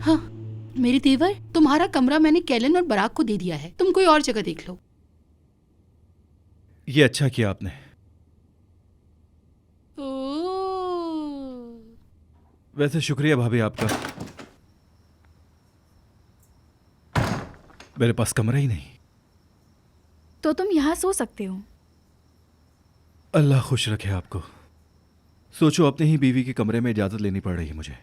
हाँ मेरी देवर, तुम्हारा कमरा मैंने कैलन और बराक को दे दिया है, तुम कोई और जगह देख लो। ये अच्छा किया आपने। वैसे शुक्रिया भाभी आपका, मेरे पास कमरा ही नहीं। तो तुम यहाँ सो सकते हो। अल्लाह खुश रखे आपको। सोचो अपने ही बीवी के कमरे में इजाजत लेनी पड़ रही है मुझे।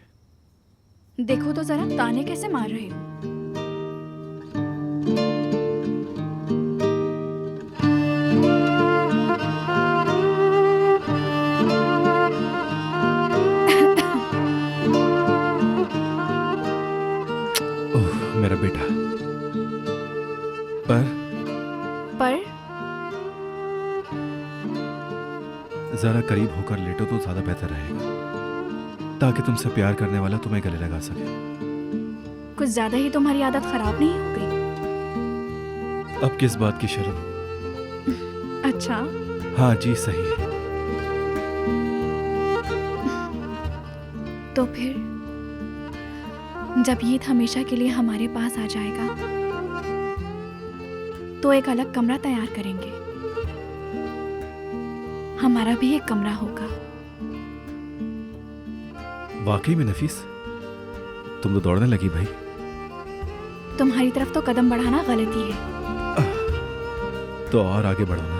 देखो तो जरा ताने कैसे मार रहे हो। ओह मेरा बेटा। पर जरा करीब होकर लेटो तो ज्यादा बेहतर रहेगा, ताकि तुमसे प्यार करने वाला तुम्हें गले लगा सके। कुछ ज्यादा ही तुम्हारी आदत खराब नहीं हो गई? अब किस बात की शर्म? अच्छा। हाँ जी सही है। तो फिर जब ईद हमेशा के लिए हमारे पास आ जाएगा तो एक अलग कमरा तैयार करेंगे। हमारा भी एक कमरा होगा। वाकई में नफीस, तुम तो दौड़ने लगी भाई। तुम्हारी तरफ तो कदम बढ़ाना गलती है। तो और आगे बढ़ाना।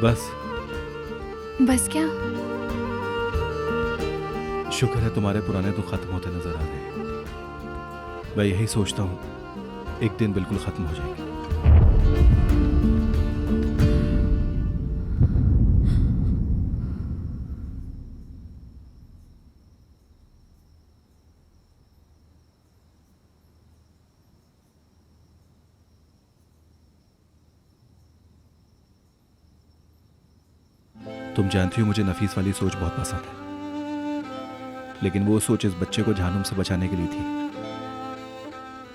बस क्या? शुक्र है तुम्हारे पुराने दुख खत्म होते नजर आ रहे। मैं यही सोचता हूं एक दिन बिल्कुल खत्म हो जाएंगे। तुम जानती हो मुझे नफीस वाली सोच बहुत पसंद है, लेकिन वो सोच इस बच्चे को जहन्नुम से बचाने के लिए थी।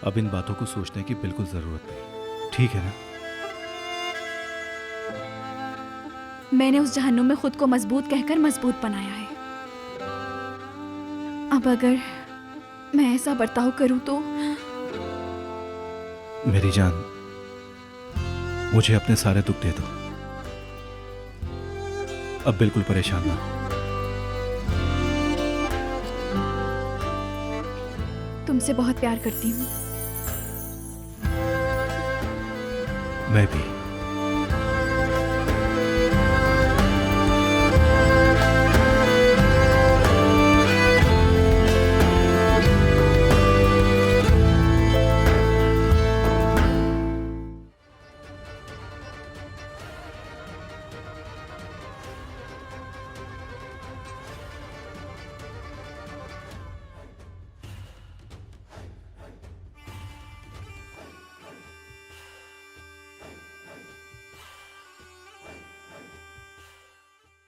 अब इन बातों को सोचने की बिल्कुल जरूरत नहीं, ठीक है ना? मैंने उस जहन्नुम में खुद को मजबूत कहकर मजबूत बनाया है। अब अगर मैं ऐसा बर्ताव करूं तो? मेरी जान, मुझे अपने सारे दुख दे दो। अब बिल्कुल परेशान ना हो। तुमसे बहुत प्यार करती हूँ। मैं भी।